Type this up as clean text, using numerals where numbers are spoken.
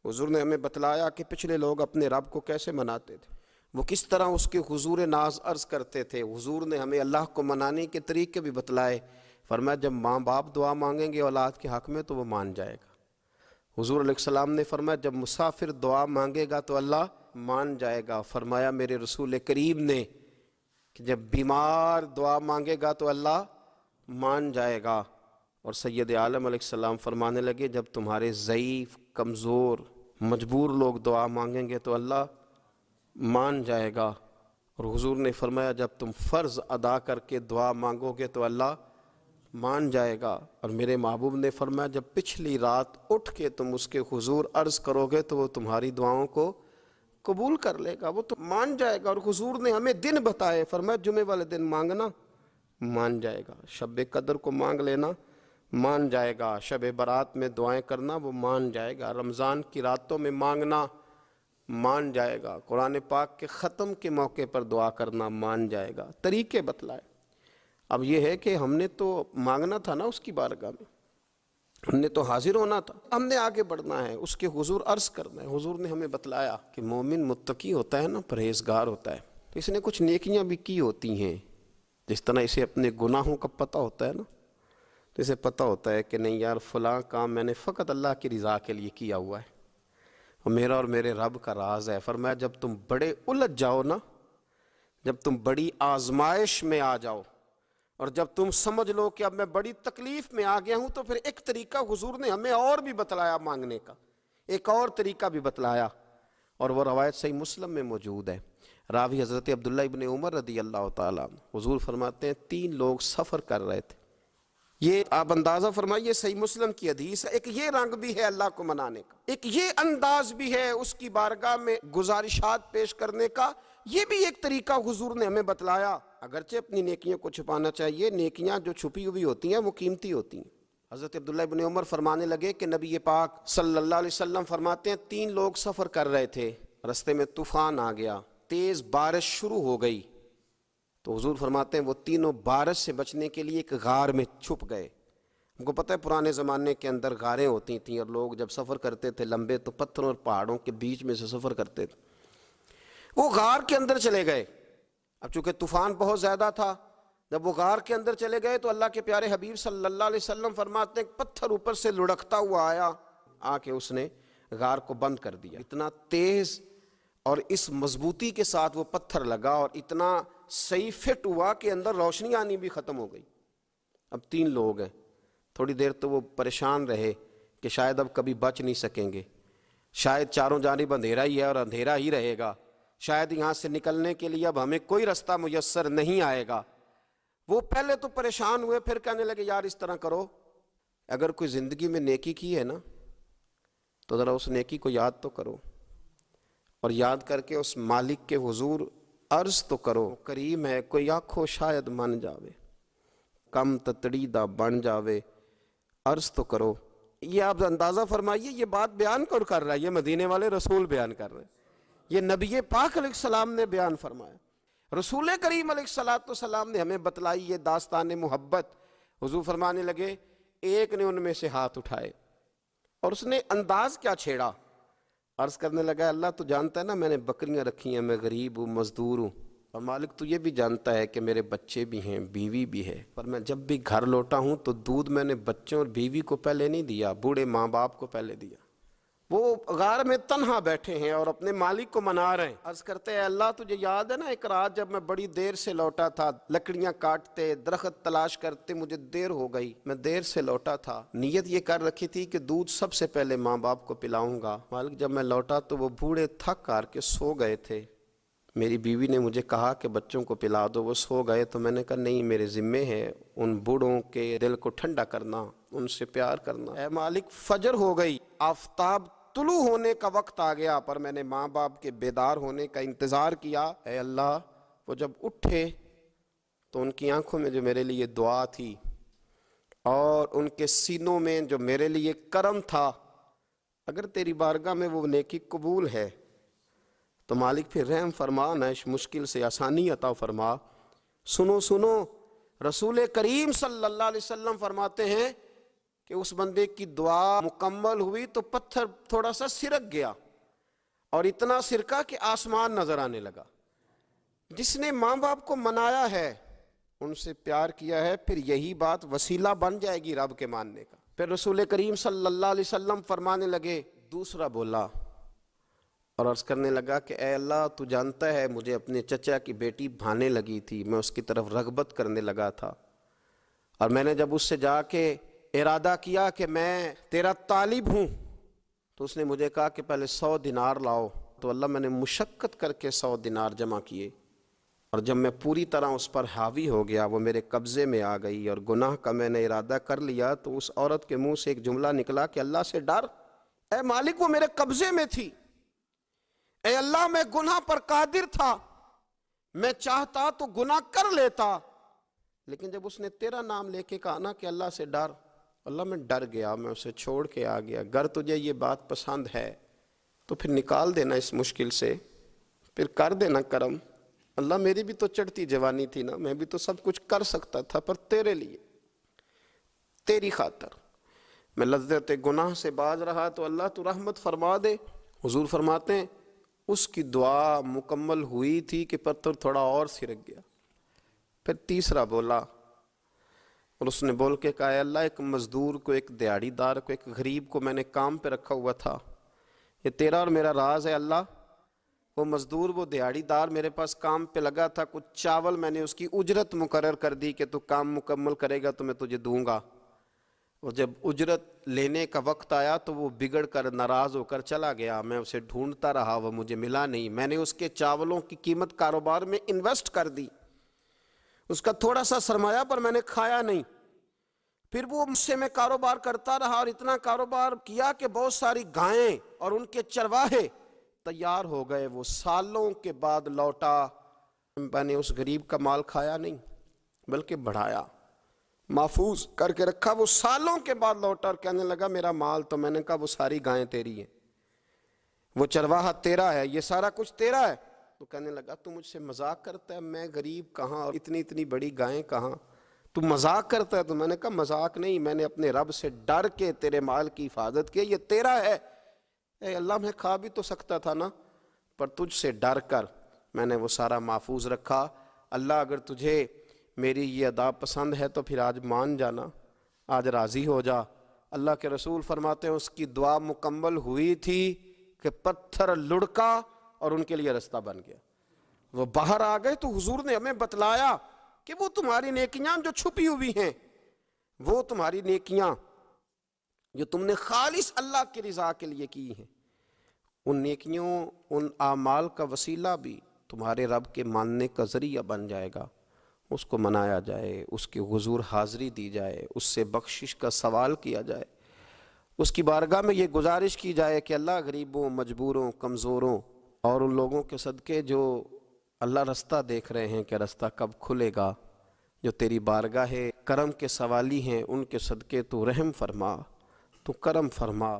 حضور نے ہمیں بتلایا کہ پچھلے لوگ اپنے رب کو کیسے مناتے تھے، وہ کس طرح اس کے حضور ناز عرض کرتے تھے۔ حضور نے ہمیں اللہ کو منانے کے طریقے بھی بتلائے۔ فرمایا جب ماں باپ دعا مانگیں گے اولاد کے حق میں تو وہ مان جائے گا۔ حضور علیہ السلام نے فرمایا جب مسافر دعا مانگے گا تو اللہ مان جائے گا۔ فرمایا میرے رسول کریم نے کہ جب بیمار دعا مانگے گا تو اللہ مان جائے گا۔ اور سید عالم علیہ السلام فرمانے لگے جب تمہارے ضعیف، کمزور، مجبور لوگ دعا مانگیں گے تو اللہ مان جائے گا۔ اور حضور نے فرمایا جب تم فرض ادا کر کے دعا مانگو گے تو اللہ مان جائے گا۔ اور میرے محبوب نے فرمایا جب پچھلی رات اٹھ کے تم اس کے حضور عرض کرو گے تو وہ تمہاری دعاؤں کو قبول کر لے گا، وہ تو مان جائے گا۔ اور حضور نے ہمیں دن بتائے، فرمایا جمعے والے دن مانگنا مان جائے گا، شب قدر کو مانگ لینا مان جائے گا، شب برات میں دعائیں کرنا وہ مان جائے گا، رمضان کی راتوں میں مانگنا مان جائے گا، قرآن پاک کے ختم کے موقع پر دعا کرنا مان جائے گا۔ طریقے بتلائے۔ اب یہ ہے کہ ہم نے تو مانگنا تھا نا اس کی بارگاہ میں، ہم نے تو حاضر ہونا تھا، ہم نے آگے بڑھنا ہے، اس کے حضور عرض کرنا ہے۔ حضور نے ہمیں بتلایا کہ مومن متقی ہوتا ہے نا، پرہیزگار ہوتا ہے، تو اس نے کچھ نیکیاں بھی کی ہوتی ہیں، جس طرح اسے اپنے گناہوں کا پتہ ہوتا ہے نا، تو اسے پتہ ہوتا ہے کہ نہیں یار فلاں کام میں نے فقط اللہ کی رضا کے لیے کیا ہوا ہے، وہ میرا اور میرے رب کا راز ہے۔ فرمایا جب تم بڑے الجھ جاؤ نا، جب تم بڑی آزمائش میں آ جاؤ اور جب تم سمجھ لو کہ اب میں بڑی تکلیف میں آ گیا ہوں، تو پھر ایک طریقہ حضور نے ہمیں اور بھی بتلایا مانگنے کا، ایک اور طریقہ بھی بتلایا، اور وہ روایت صحیح مسلم میں موجود ہے۔ راوی حضرت عبداللہ ابن عمر رضی اللہ تعالیٰ عنہ، حضور فرماتے ہیں 3 لوگ سفر کر رہے تھے۔ یہ آپ اندازہ فرمائیے صحیح مسلم کی حدیث ہے، ایک یہ رنگ بھی ہے اللہ کو منانے کا، ایک یہ انداز بھی ہے اس کی بارگاہ میں گزارشات پیش کرنے کا، یہ بھی ایک طریقہ حضور نے ہمیں بتلایا۔ اگرچہ اپنی نیکیوں کو چھپانا چاہیے، نیکیاں جو چھپی ہوئی ہوتی ہیں وہ قیمتی ہوتی ہیں۔ حضرت عبداللہ ابن عمر فرمانے لگے کہ نبی پاک صلی اللہ علیہ وسلم فرماتے ہیں 3 لوگ سفر کر رہے تھے، رستے میں طوفان آ گیا، تیز بارش شروع ہو گئی، تو حضور فرماتے ہیں وہ تینوں بارش سے بچنے کے لیے ایک غار میں چھپ گئے۔ ہم کو پتہ ہے پرانے زمانے کے اندر غاریں ہوتی تھیں، اور لوگ جب سفر کرتے تھے لمبے تو پتھروں اور پہاڑوں کے بیچ میں سے سفر کرتے تھے۔ وہ غار کے اندر چلے گئے۔ اب چونکہ طوفان بہت زیادہ تھا، جب وہ غار کے اندر چلے گئے تو اللہ کے پیارے حبیب صلی اللہ علیہ وسلم فرماتے ہیں پتھر اوپر سے لڑکتا ہوا آیا، آ کے اس نے غار کو بند کر دیا۔ اتنا تیز اور اس مضبوطی کے ساتھ وہ پتھر لگا اور اتنا صحیح فٹ ہوا کہ اندر روشنی آنی بھی ختم ہو گئی۔ اب 3 لوگ ہیں، تھوڑی دیر تو وہ پریشان رہے کہ شاید اب کبھی بچ نہیں سکیں گے، شاید چاروں جانب اندھیرا ہی ہے اور اندھیرا ہی رہے گا، شاید یہاں سے نکلنے کے لیے اب ہمیں کوئی رستہ میسر نہیں آئے گا۔ وہ پہلے تو پریشان ہوئے، پھر کہنے لگے یار اس طرح کرو، اگر کوئی زندگی میں نیکی کی ہے نا تو ذرا اس نیکی کو یاد تو کرو، اور یاد کر کے اس مالک کے حضور عرض تو کرو، کریم ہے کوئی آنکھوں شاید من جاوے، کم تتڑی دا بن جاوے، عرض تو کرو۔ یہ آپ اندازہ فرمائیے یہ بات بیان کون کر رہا ہے؟ یہ مدینے والے رسول بیان کر رہے ہیں، یہ نبی پاک علیہ السلام نے بیان فرمایا، رسول کریم علیہ السلام نے ہمیں بتلائی یہ داستان محبت۔ حضور فرمانے لگے ایک نے ان میں سے ہاتھ اٹھائے اور اس نے انداز کیا چھیڑا، عرض کرنے لگا اللہ تو جانتا ہے نا میں نے بکریاں رکھی ہیں، میں غریب ہوں، مزدور ہوں، اور مالک تو یہ بھی جانتا ہے کہ میرے بچے بھی ہیں، بیوی بھی ہے، پر میں جب بھی گھر لوٹا ہوں تو دودھ میں نے بچوں اور بیوی کو پہلے نہیں دیا، بوڑھے ماں باپ کو پہلے دیا۔ وہ غار میں تنہا بیٹھے ہیں اور اپنے مالک کو منا رہے ہیں، عرض کرتے ہیں اللہ تجھے یاد ہے نا ایک رات جب میں بڑی دیر سے لوٹا تھا، لکڑیاں کاٹتے، درخت تلاش کرتے، مجھے دیر ہو گئی، میں دیر سے لوٹا تھا، نیت یہ کر رکھی تھی کہ دودھ سب سے پہلے ماں باپ کو پلاؤں گا، مالک جب میں لوٹا تو وہ بوڑھے تھک کر کے سو گئے تھے، میری بیوی نے مجھے کہا کہ بچوں کو پلا دو، وہ سو گئے، تو میں نے کہا نہیں میرے ذمے ہے ان بوڑھوں کے دل کو ٹھنڈا کرنا، ان سے پیار کرنا۔ اے مالک فجر ہو گئی، آفتاب طلوع ہونے کا وقت آ گیا، پر میں نے ماں باپ کے بیدار ہونے کا انتظار کیا۔ اے اللہ وہ جب اٹھے تو ان کی آنکھوں میں جو میرے لیے دعا تھی اور ان کے سینوں میں جو میرے لیے کرم تھا، اگر تیری بارگاہ میں وہ نیکی قبول ہے تو مالک پھر رحم فرما، نہ اس مشکل سے آسانی عطا فرما۔ سنو رسول کریم صلی اللہ علیہ وسلم فرماتے ہیں کہ اس بندے کی دعا مکمل ہوئی تو پتھر تھوڑا سا سرک گیا، اور اتنا سرکا کہ آسمان نظر آنے لگا۔ جس نے ماں باپ کو منایا ہے، ان سے پیار کیا ہے، پھر یہی بات وسیلہ بن جائے گی رب کے ماننے کا۔ پھر رسول کریم صلی اللہ علیہ وسلم فرمانے لگے، دوسرا بولا اور عرض کرنے لگا کہ اے اللہ، تو جانتا ہے مجھے اپنے چچا کی بیٹی بھانے لگی تھی، میں اس کی طرف رغبت کرنے لگا تھا، اور میں نے جب اس سے جا کے ارادہ کیا کہ میں تیرا طالب ہوں، تو اس نے مجھے کہا کہ پہلے 100 دینار لاؤ۔ تو اللہ، میں نے مشقت کر کے 100 دینار جمع کیے، اور جب میں پوری طرح اس پر حاوی ہو گیا، وہ میرے قبضے میں آ گئی اور گناہ کا میں نے ارادہ کر لیا، تو اس عورت کے منہ سے ایک جملہ نکلا کہ اللہ سے ڈر، اے مالک وہ میرے قبضے میں تھی، اے اللہ میں گناہ پر قادر تھا، میں چاہتا تو گناہ کر لیتا، لیکن جب اس نے تیرا نام لے کے کہا نا کہ اللہ سے ڈر، اللہ میں ڈر گیا، میں اسے چھوڑ کے آ گیا۔ اگر تجھے یہ بات پسند ہے تو پھر نکال دینا اس مشکل سے، پھر کر دینا کرم۔ اللہ میری بھی تو چڑھتی جوانی تھی نا، میں بھی تو سب کچھ کر سکتا تھا، پر تیرے لیے، تیری خاطر میں لذت گناہ سے باز رہا، تو اللہ تو رحمت فرما دے۔ حضور فرماتے ہیں اس کی دعا مکمل ہوئی تھی کہ پتھر تھوڑا اور سرک گیا۔ پھر تیسرا بولا، اور اس نے بول کے کہا، اے اللہ، ایک مزدور کو، ایک دیہڑی دار کو، ایک غریب کو میں نے کام پہ رکھا ہوا تھا، یہ تیرا اور میرا راز ہے اللہ۔ وہ مزدور، وہ دیہڑی دار میرے پاس کام پہ لگا تھا، کچھ چاول میں نے اس کی اجرت مقرر کر دی کہ تو کام مکمل کرے گا تو میں تجھے دوں گا، اور جب اجرت لینے کا وقت آیا تو وہ بگڑ کر ناراض ہو کر چلا گیا، میں اسے ڈھونڈتا رہا، وہ مجھے ملا نہیں، میں نے اس کے چاولوں کی قیمت کاروبار میں انویسٹ کر دی، اس کا تھوڑا سا سرمایہ پر میں نے کھایا نہیں، پھر وہ مجھ سے میں کاروبار کرتا رہا، اور اتنا کاروبار کیا کہ بہت ساری گائیں اور ان کے چرواہے تیار ہو گئے، وہ سالوں کے بعد لوٹا، میں نے اس غریب کا مال کھایا نہیں بلکہ بڑھایا، محفوظ کر کے رکھا، وہ سالوں کے بعد لوٹا اور کہنے لگا میرا مال، تو میں نے کہا وہ ساری گائیں تیری ہیں، وہ چرواہا تیرا ہے، یہ سارا کچھ تیرا ہے۔ تو کہنے لگا تو مجھ سے مذاق کرتا ہے، میں غریب کہاں اور اتنی اتنی بڑی گائیں کہاں، تو مذاق کرتا ہے؟ تو میں نے کہا مذاق نہیں، میں نے اپنے رب سے ڈر کے تیرے مال کی حفاظت کی، یہ تیرا ہے۔ اے اللہ، میں کھا بھی تو سکتا تھا نا، پر تجھ سے ڈر کر میں نے وہ سارا محفوظ رکھا۔ اللہ اگر تجھے میری یہ ادا پسند ہے تو پھر آج مان جانا، آج راضی ہو جا۔ اللہ کے رسول فرماتے ہیں اس کی دعا مکمل ہوئی تھی کہ پتھر لڑکا اور ان کے لیے رستہ بن گیا، وہ باہر آ گئے۔ تو حضور نے ہمیں بتلایا کہ وہ تمہاری نیکیاں جو چھپی ہوئی ہیں، وہ تمہاری نیکیاں جو تم نے خالص اللہ کی رضا کے لیے کی ہیں، ان نیکیوں، ان اعمال کا وسیلہ بھی تمہارے رب کے ماننے کا ذریعہ بن جائے گا۔ اس کو منایا جائے، اس کے حضور حاضری دی جائے، اس سے بخشش کا سوال کیا جائے، اس کی بارگاہ میں یہ گزارش کی جائے کہ اللہ غریبوں، مجبوروں، کمزوروں اور ان لوگوں کے صدقے جو اللہ رستہ دیکھ رہے ہیں کہ رستہ کب کھلے گا، جو تیری بارگاہ کرم کے سوالی ہیں، ان کے صدقے تو رحم فرما، تو کرم فرما۔